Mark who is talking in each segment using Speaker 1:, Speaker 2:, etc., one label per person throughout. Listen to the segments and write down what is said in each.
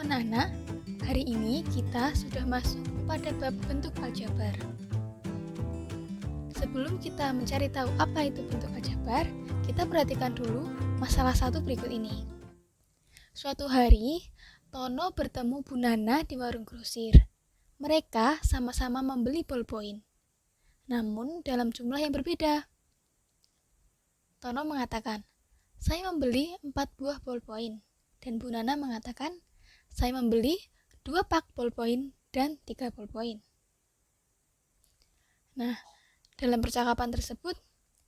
Speaker 1: anak-anak, hari ini kita sudah masuk pada bab bentuk aljabar. Sebelum kita mencari tahu apa itu bentuk aljabar, kita perhatikan dulu masalah satu berikut ini. Suatu hari, Tono bertemu Bu Nana di warung grosir. Mereka sama-sama membeli bolpoin, namun dalam jumlah yang berbeda. Tono mengatakan, "Saya membeli 4 buah bolpoin." Dan Bu Nana mengatakan, "Saya membeli 2 pak bolpoin dan 3 bolpoin." Nah, dalam percakapan tersebut,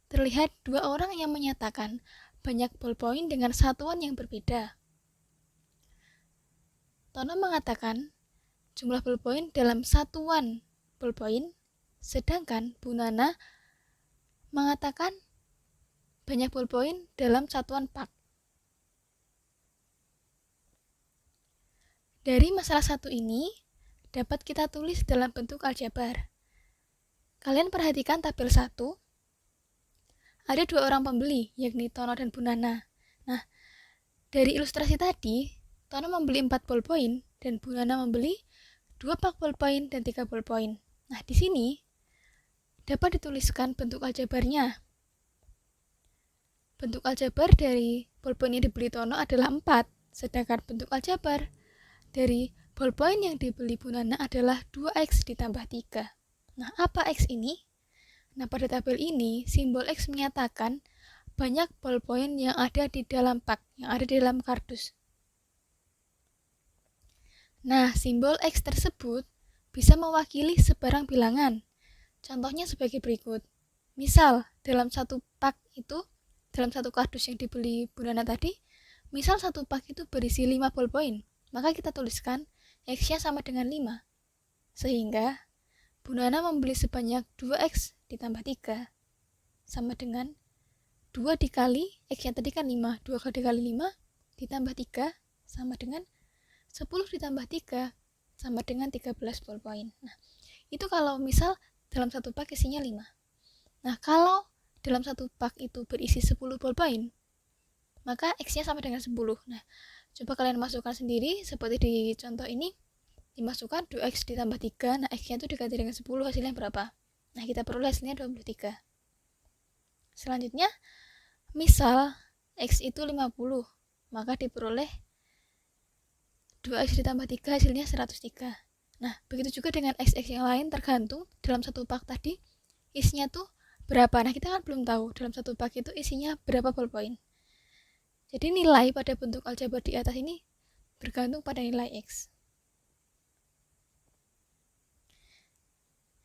Speaker 1: terlihat dua orang yang menyatakan banyak bolpoin dengan satuan yang berbeda. Tono mengatakan jumlah bolpoin dalam satuan bolpoin, sedangkan Bu Nana mengatakan banyak bolpoin dalam satuan pak. Dari masalah satu ini, dapat kita tulis dalam bentuk aljabar. Kalian perhatikan tabel 1. Ada dua orang pembeli, yakni Tono dan Bu Nana. Nah, dari ilustrasi tadi, Tono membeli 4 bolpoin dan Bu Nana membeli 2 pak bolpoin dan 3 bolpoin. Nah, di sini dapat dituliskan bentuk aljabarnya. Bentuk aljabar dari bolpoin yang dibeli Tono adalah 4, sedangkan bentuk aljabar dari bolpoin yang dibeli Bu Nana adalah 2x ditambah 3. Nah, apa X ini? Nah, pada tabel ini, simbol X menyatakan banyak bolpoin yang ada di dalam pak, yang ada di dalam kardus. Nah, simbol X tersebut bisa mewakili sebarang bilangan. Contohnya sebagai berikut. Misal, dalam satu pak itu, dalam satu kardus yang dibeli Bu Nana tadi, misal satu pak itu berisi 5 bolpoin, maka kita tuliskan X-nya sama dengan 5. Sehingga Bu Nana membeli sebanyak 2X ditambah 3 sama dengan 2 dikali X-nya tadi kan 5, 2 dikali 5 ditambah 3 sama dengan 10 ditambah 3 sama dengan 13 bolpoin. Nah, itu kalau misal dalam satu pak isinya 5. Nah, kalau dalam satu pak itu berisi 10 bolpoin, maka X-nya sama dengan 10. Nah, coba kalian masukkan sendiri seperti di contoh ini. Dimasukkan 2x ditambah 3, nah x-nya itu diganti dengan 10, hasilnya berapa? Nah, kita peroleh hasilnya 23. Selanjutnya, misal x itu 50, maka diperoleh 2x ditambah 3, hasilnya 103. Nah, begitu juga dengan x yang lain, tergantung dalam satu pak tadi isinya tuh berapa. Nah, kita kan belum tahu dalam satu pak itu isinya berapa bolpoin. Jadi nilai pada bentuk aljabar di atas ini bergantung pada nilai x.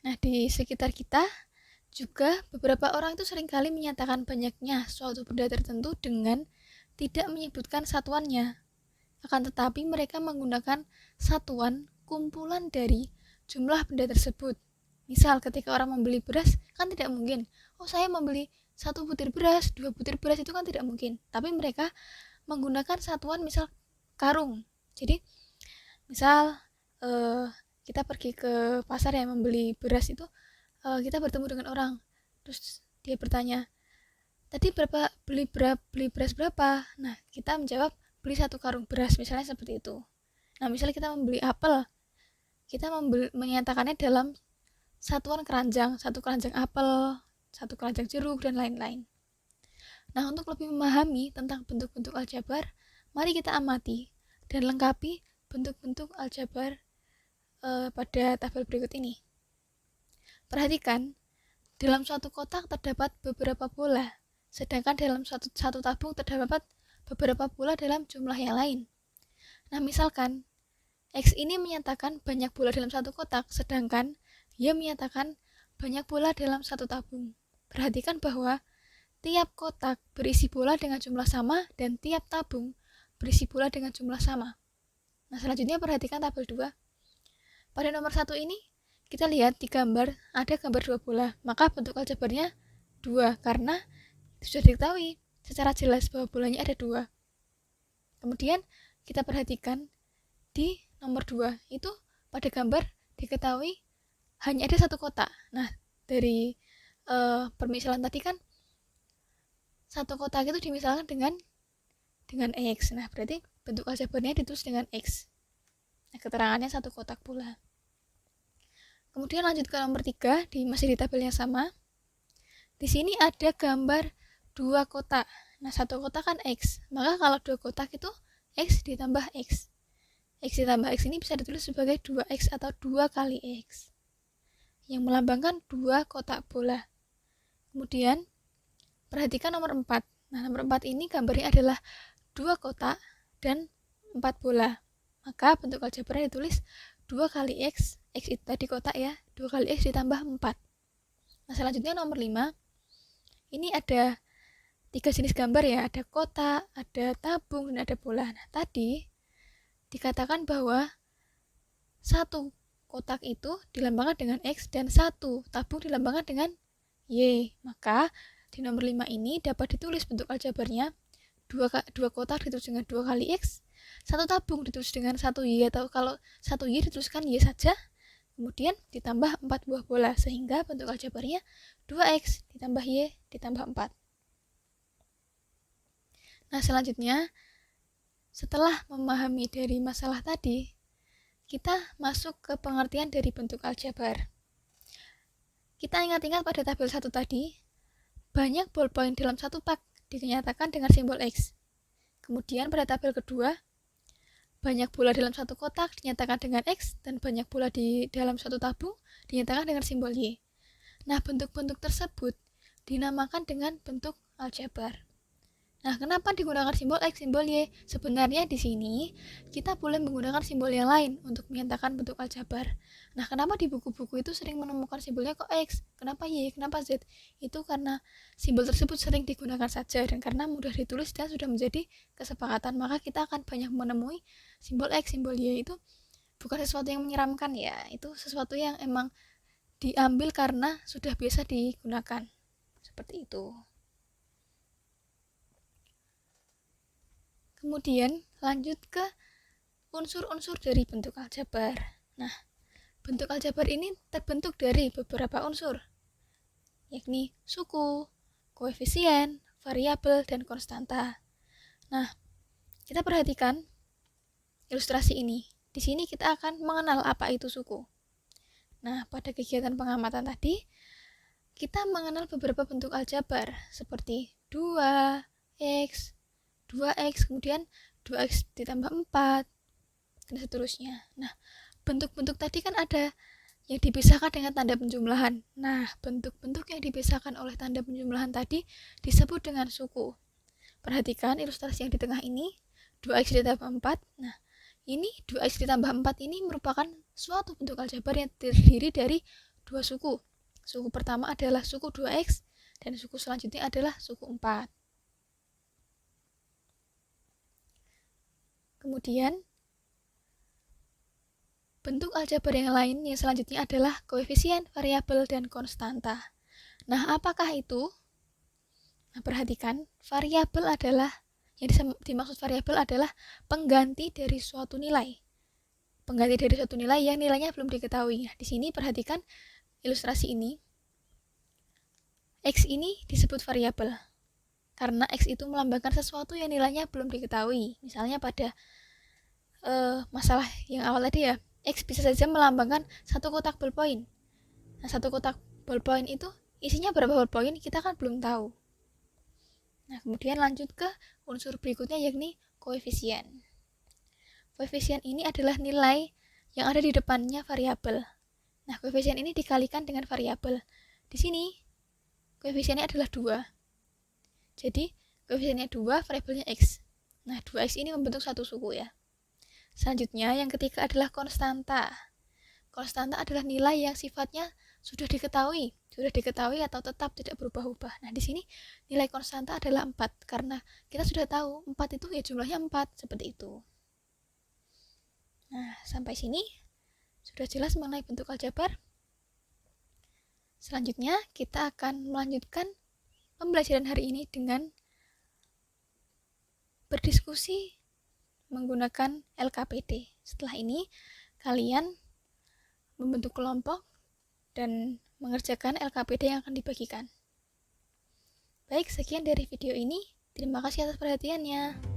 Speaker 1: Nah, di sekitar kita juga beberapa orang itu seringkali menyatakan banyaknya suatu benda tertentu dengan tidak menyebutkan satuannya. Akan tetapi mereka menggunakan satuan kumpulan dari jumlah benda tersebut. Misal ketika orang membeli beras, kan tidak mungkin, oh saya membeli 1 butir beras, 2 butir beras, itu kan tidak mungkin. Tapi mereka menggunakan satuan misal karung. Jadi misal kita pergi ke pasar yang membeli beras itu, kita bertemu dengan orang, terus dia bertanya, tadi beli beras berapa? Nah, kita menjawab beli 1 karung beras, misalnya seperti itu. Nah, misalnya kita membeli apel, kita menyatakannya dalam satuan keranjang, 1 keranjang apel, 1 keranjang jeruk, dan lain-lain. Nah, untuk lebih memahami tentang bentuk-bentuk aljabar, mari kita amati dan lengkapi bentuk-bentuk aljabar pada tabel berikut ini. Perhatikan, dalam suatu kotak terdapat beberapa bola, sedangkan dalam satu tabung terdapat beberapa bola dalam jumlah yang lain. Nah, misalkan X ini menyatakan banyak bola dalam satu kotak, sedangkan Y menyatakan banyak bola dalam satu tabung. Perhatikan bahwa tiap kotak berisi bola dengan jumlah sama dan tiap tabung berisi bola dengan jumlah sama. Nah, selanjutnya perhatikan tabel 2. Pada nomor 1 ini, kita lihat di gambar, ada gambar 2 bola, maka bentuk aljabarnya 2, karena sudah diketahui secara jelas bahwa bolanya ada 2. Kemudian, kita perhatikan di nomor 2, itu pada gambar diketahui hanya ada 1 kotak. Nah, dari permisalan tadi kan, 1 kotak itu dimisalkan dengan X. Nah, berarti bentuk aljabarnya ditulis dengan X. Nah, keterangannya satu kotak pula. Kemudian lanjut ke nomor 3, masih di tabel yang sama. Di sini ada gambar 2 kotak. Nah, satu kotak kan X. Maka kalau 2 kotak itu X ditambah X. X ditambah X ini bisa ditulis sebagai 2X atau 2 kali X. Yang melambangkan 2 kotak bola. Kemudian, perhatikan nomor 4. Nah, nomor 4 ini gambarnya adalah 2 kotak dan 4 bola. Maka bentuk aljabarnya ditulis 2 kali X. X itu tadi kotak ya. 2 kali X ditambah 4. Nah, selanjutnya nomor 5. Ini ada 3 jenis gambar ya, ada kotak, ada tabung, dan ada bola. Nah, tadi dikatakan bahwa satu kotak itu dilambangkan dengan X dan satu tabung dilambangkan dengan Y. Maka di nomor 5 ini dapat ditulis bentuk aljabarnya 2 kotak ditulis dengan 2 kali X, satu tabung ditulis dengan 1 Y, atau kalau 1 Y dituliskan Y saja, kemudian ditambah 4 buah bola, sehingga bentuk aljabarnya 2X ditambah Y ditambah 4. Nah, selanjutnya, setelah memahami dari masalah tadi, kita masuk ke pengertian dari bentuk aljabar. Kita ingat-ingat pada tabel 1 tadi, banyak ballpoint dalam satu pak dinyatakan dengan simbol X. Kemudian pada tabel kedua, banyak bola dalam satu kotak dinyatakan dengan X, dan banyak bola di dalam satu tabung dinyatakan dengan simbol Y. Nah, bentuk-bentuk tersebut dinamakan dengan bentuk aljabar. Nah, kenapa digunakan simbol X, simbol Y? Sebenarnya di sini kita boleh menggunakan simbol yang lain untuk menyatakan bentuk aljabar. Nah, kenapa di buku-buku itu sering menemukan simbolnya kok X, kenapa Y, kenapa Z? Itu karena simbol tersebut sering digunakan saja, dan karena mudah ditulis dan sudah menjadi kesepakatan, maka kita akan banyak menemui simbol X, simbol Y. Itu bukan sesuatu yang menyeramkan ya, itu sesuatu yang emang diambil karena sudah biasa digunakan. Seperti itu. Kemudian lanjut ke unsur-unsur dari bentuk aljabar. Nah, bentuk aljabar ini terbentuk dari beberapa unsur, yakni suku, koefisien, variabel, dan konstanta. Nah, kita perhatikan ilustrasi ini. Di sini kita akan mengenal apa itu suku. Nah, pada kegiatan pengamatan tadi, kita mengenal beberapa bentuk aljabar seperti 2X, 2X, kemudian 2X ditambah 4, dan seterusnya. Nah, bentuk-bentuk tadi kan ada yang dipisahkan dengan tanda penjumlahan. Nah, bentuk-bentuk yang dipisahkan oleh tanda penjumlahan tadi disebut dengan suku. Perhatikan ilustrasi yang di tengah ini, 2X ditambah 4. Nah, ini 2X ditambah 4 ini merupakan suatu bentuk aljabar yang terdiri dari 2 suku. Suku pertama adalah suku 2X, dan suku selanjutnya adalah suku 4. Kemudian, bentuk aljabar yang lain yang selanjutnya adalah koefisien, variabel, dan konstanta. Nah, apakah itu? Nah, perhatikan, variabel adalah, yang dimaksud variabel adalah pengganti dari suatu nilai. Pengganti dari suatu nilai yang nilainya belum diketahui. Nah, di sini perhatikan ilustrasi ini. X ini disebut variabel karena X itu melambangkan sesuatu yang nilainya belum diketahui. Misalnya pada masalah yang awal tadi ya, X bisa saja melambangkan satu kotak ballpoint. Nah, satu kotak ballpoint itu isinya berapa ballpoint kita kan belum tahu. Nah, kemudian lanjut ke unsur berikutnya, yakni koefisien. Koefisien ini adalah nilai yang ada di depannya variabel. Nah, koefisien ini dikalikan dengan variabel. Di sini koefisiennya adalah 2. Jadi, koefisiennya 2, variabelnya X. Nah, 2X ini membentuk satu suku ya. Selanjutnya, yang ketiga adalah konstanta. Konstanta adalah nilai yang sifatnya sudah diketahui atau tetap tidak berubah-ubah. Nah, di sini nilai konstanta adalah 4, karena kita sudah tahu 4 itu ya jumlahnya 4, seperti itu. Nah, sampai sini sudah jelas mengenai bentuk aljabar. Selanjutnya, kita akan melanjutkan pembelajaran hari ini dengan berdiskusi menggunakan LKPD. Setelah ini, kalian membentuk kelompok dan mengerjakan LKPD yang akan dibagikan. Baik, sekian dari video ini. Terima kasih atas perhatiannya.